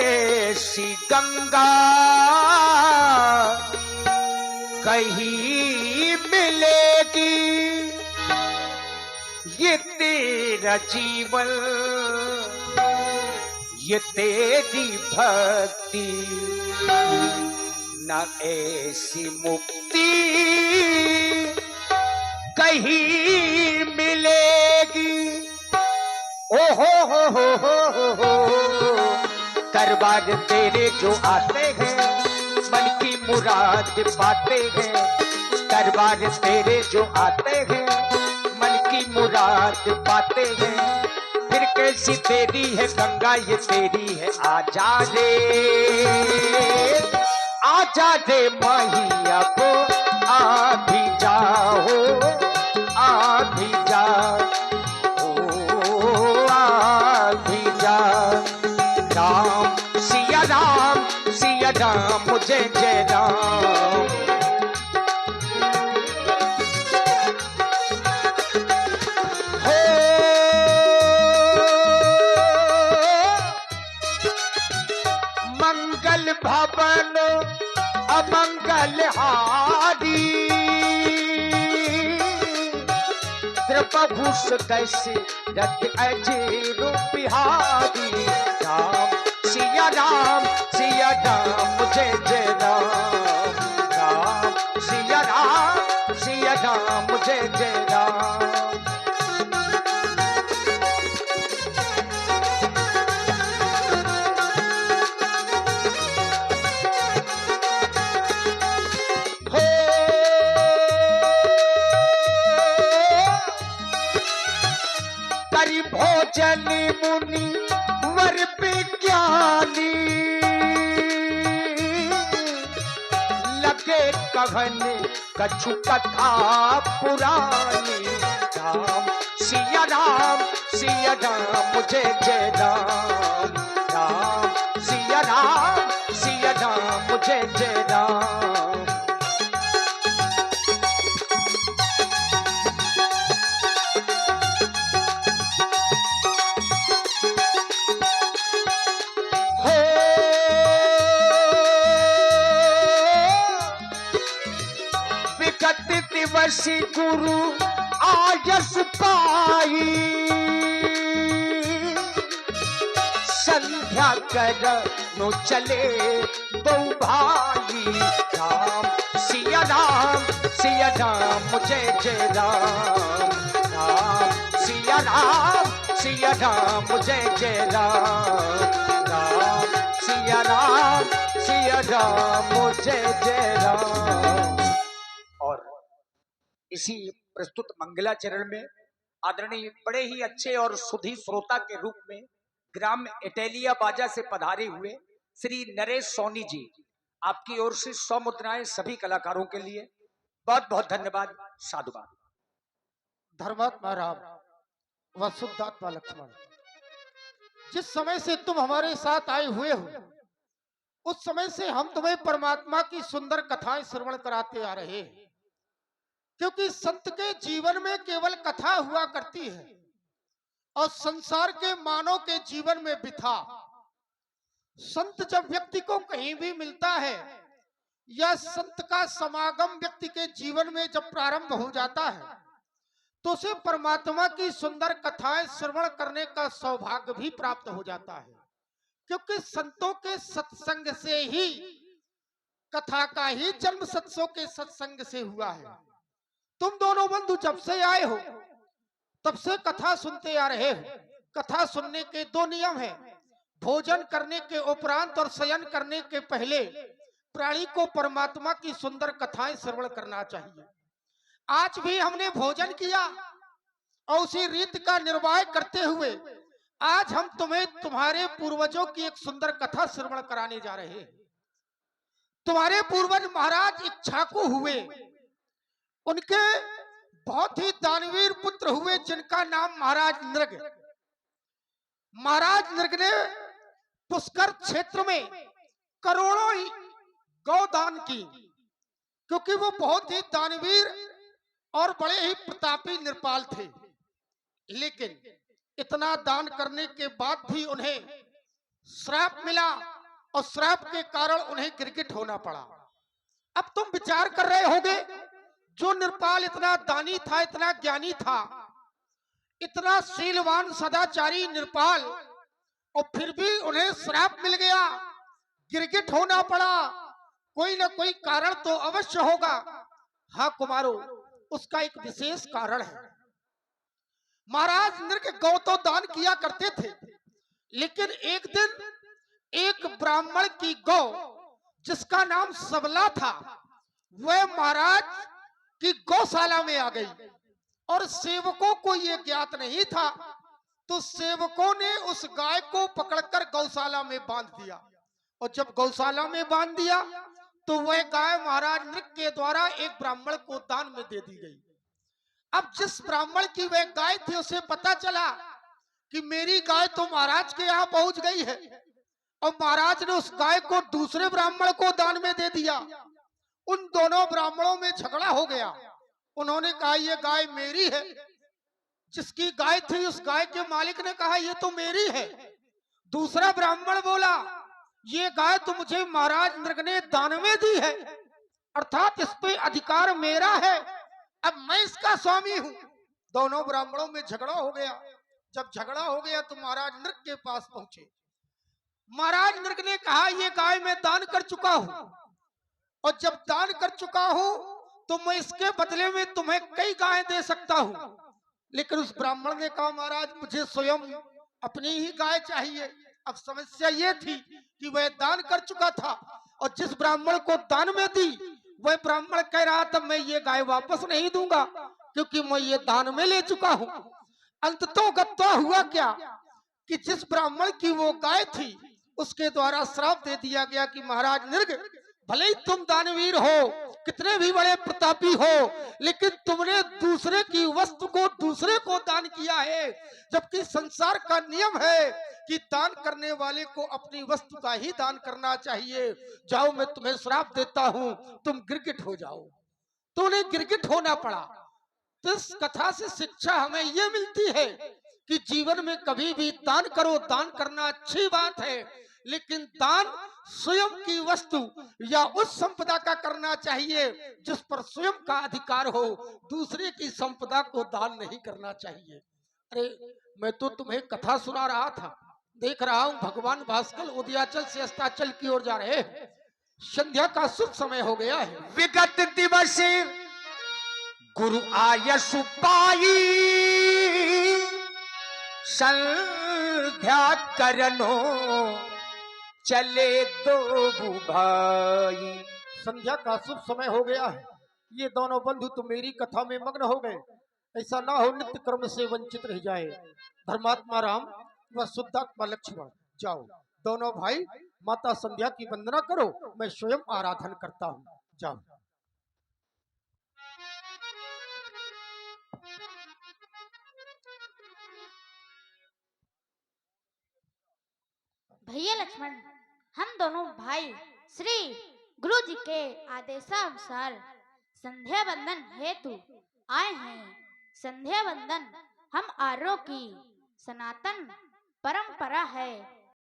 ऐसी गंगा कहीं मिलेगी, ये तेरा जीवन, ये तेरी भक्ति, न ऐसी मुक्ति कहीं मिलेगी। ओ हो, दरबार तेरे जो आते हैं मन की मुराद पाते हैं। दरबार तेरे जो आते हैं मन की मुराद पाते हैं। फिर कैसी तेरी है गंगा ये तेरी है, आजा रे मैया को आ भी जाओ, आ भी जा, ओ आ भी जा। राम सिया राम, सिया राम जय जय राम। मंगल भवन अमंगल हारी, द्रवभूष कैसे रथ अजेरो बिहारी। राम सिया राम, सिया राम जय जय राम। राम सिया राम, सिया राम जय जय राम। भोजन मुनि वर विज्ञानी, लगे कहन कछु कथा पुरानी। राम सिया राम, सिया राम जय जय राम। राम सिया राम, सिया राम जय जय राम। दिवस गुरु आयस पाई, संध्या कर नो चले दो भाई। राम सिया राम, सिया राम जय जय राम। राम सिया राम, सिया राम जय जय राम। राम सिया राम, सिया राम जय जय राम। और इसी प्रस्तुत मंगलाचरण में आदरणीय बड़े ही अच्छे और सुधी श्रोता के रूप में ग्राम इटेलिया बाजा से पधारे हुए श्री नरेश सोनी जी, आपकी ओर से 100 मुद्राएं सभी कलाकारों के लिए। बहुत बहुत धन्यवाद, साधुवाद। धर्मात्मा राम व शुद्धात्मा लक्ष्मण, जिस समय से तुम हमारे साथ आए हुए हो उस समय से हम तुम्हें परमात्मा की सुंदर कथाएं श्रवण कराते आ रहे हैं, क्योंकि संत के जीवन में केवल कथा हुआ करती है और संसार के मानव के जीवन में बिथा। संत जब व्यक्ति को कहीं भी मिलता है या संत का समागम व्यक्ति के जीवन में जब प्रारंभ हो जाता है तो उसे परमात्मा की सुंदर कथाएं श्रवण करने का सौभाग्य भी प्राप्त हो जाता है, क्योंकि संतों के सत्संग से ही कथा का ही जन्म सत्सों के सत्संग से हुआ है। तुम दोनों बंधु जब से आए हो तब से कथा सुनते आ रहे हो। कथा सुनने के दो नियम हैं, भोजन करने के उपरांत और शयन करने के पहले प्राणी को परमात्मा की सुंदर कथाएं श्रवण करना चाहिए। आज भी हमने भोजन किया और उसी रीत का निर्वाह करते हुए आज हम तुम्हें तुम्हारे पूर्वजों की एक सुंदर कथा श्रवण कराने जा रहे हैं। तुम्हारे पूर्वज महाराज इक्ष्वाकु हुए, उनके बहुत ही दानवीर पुत्र हुए जिनका नाम महाराज नृग। महाराज नृग ने पुष्कर क्षेत्र में करोड़ों ही गौदान की, क्योंकि वो बहुत ही दानवीर और बड़े ही प्रतापी नृपाल थे। लेकिन इतना दान करने के बाद भी उन्हें श्राप मिला और श्राप के कारण उन्हें गिरगिट होना पड़ा। अब तुम विचार कर रहे होगे, जो निरपाल इतना दानी था, इतना ज्ञानी था, इतना शीलवान सदाचारी निरपाल, और फिर भी उन्हें श्राप मिल गया, गिरगिट होना पड़ा। कोई ना कोई कारण तो अवश्य होगा। हाँ कुमारों, उसका एक विशेष कारण है। महाराज नृग गौ तो दान किया करते थे, लेकिन एक दिन एक ब्राह्मण की गौ, जिसका नाम सबला था, वह महाराज की गौशाला में आ गई और सेवकों को यह ज्ञात नहीं था। तो सेवकों ने उस गाय को पकड़कर गौशाला में बांध दिया, और जब गौशाला में बांध दिया तो वह गाय महाराज नृग के द्वारा एक ब्राह्मण को दान में दे दी गई। अब जिस ब्राह्मण की वह गाय थी, उसे पता चला कि मेरी गाय तो महाराज के यहाँ पहुंच गई है, और महाराज ने उस गाय को दूसरे ब्राह्मण को दान में दे दिया। उन दोनों ब्राह्मणों में झगड़ा हो गया। उन्होंने कहा ये गाय मेरी है। जिसकी गाय थी उस गाय के मालिक ने कहा ये तो मेरी है। दूसरा ब्राह्मण बोला ये गाय तो मुझे महाराज नृग ने दान में दी है, अर्थात इस पे अधिकार मेरा है, अब मैं इसका स्वामी हूं। दोनों ब्राह्मणों में झगड़ा हो गया। जब झगड़ा हो गया तो महाराज नृग के पास पहुंचे। महाराज नृग ने कहा ये गाय मैं दान कर चुका हूं, और जब दान कर चुका हूं तो मैं इसके बदले में तुम्हें कई गायें दे सकता हूं। लेकिन उस ब्राह्मण ने कहा महाराज मुझे स्वयं अपनी ही गाय चाहिए। अब समस्या ये थी कि वह दान कर चुका था, और जिस ब्राह्मण को दान में दी वह ब्राह्मण कह रहा था मैं ये गाय वापस नहीं दूंगा, क्योंकि मैं ये दान में ले चुका हूं। अंततः गत्वा हुआ क्या कि जिस ब्राह्मण की वो गाय थी उसके द्वारा श्राप दे दिया गया कि महाराज नृग, भले ही तुम दानवीर हो, कितने भी बड़े प्रतापी हो, लेकिन तुमने दूसरे की वस्तु को दूसरे को दान किया है, जबकि संसार का नियम है कि दान करने वाले को अपनी वस्तु का ही दान करना चाहिए। जाओ मैं तुम्हें श्राप देता हूं, तुम गिरगिट हो जाओ। तो उन्हें गिरगिट होना पड़ा। तो इस कथा से शिक्षा हमें यह मिलती है कि जीवन में कभी भी दान करो, दान करना अच्छी बात है, लेकिन दान स्वयं की वस्तु या उस संपदा का करना चाहिए जिस पर स्वयं का अधिकार हो। दूसरे की संपदा को दान नहीं करना चाहिए। अरे मैं तो तुम्हें कथा सुना रहा था, देख रहा हूं भगवान भास्कर उदयाचल से अस्ताचल की ओर जा रहे हैं। संध्या का शुभ समय हो गया है। विगत दिवस गुरु आयसु पाई, संध्या करनो चले दो भाई। संध्या का शुभ समय हो गया है। ये दोनों बंधु तो मेरी कथा में मग्न हो गए। ऐसा ना हो नित्य कर्म से वंचित रह जाए। धर्मात्मा राम व शुद्धात्मा लक्ष्मण, जाओ दोनों भाई माता संध्या की वंदना करो, मैं स्वयं आराधन करता हूँ। जाओ। भैया लक्ष्मण, हम दोनों भाई श्री गुरु जी के आदेशानुसार संध्या बंदन हेतु आए हैं। संध्या बंदन हम आर्यों की सनातन परंपरा है।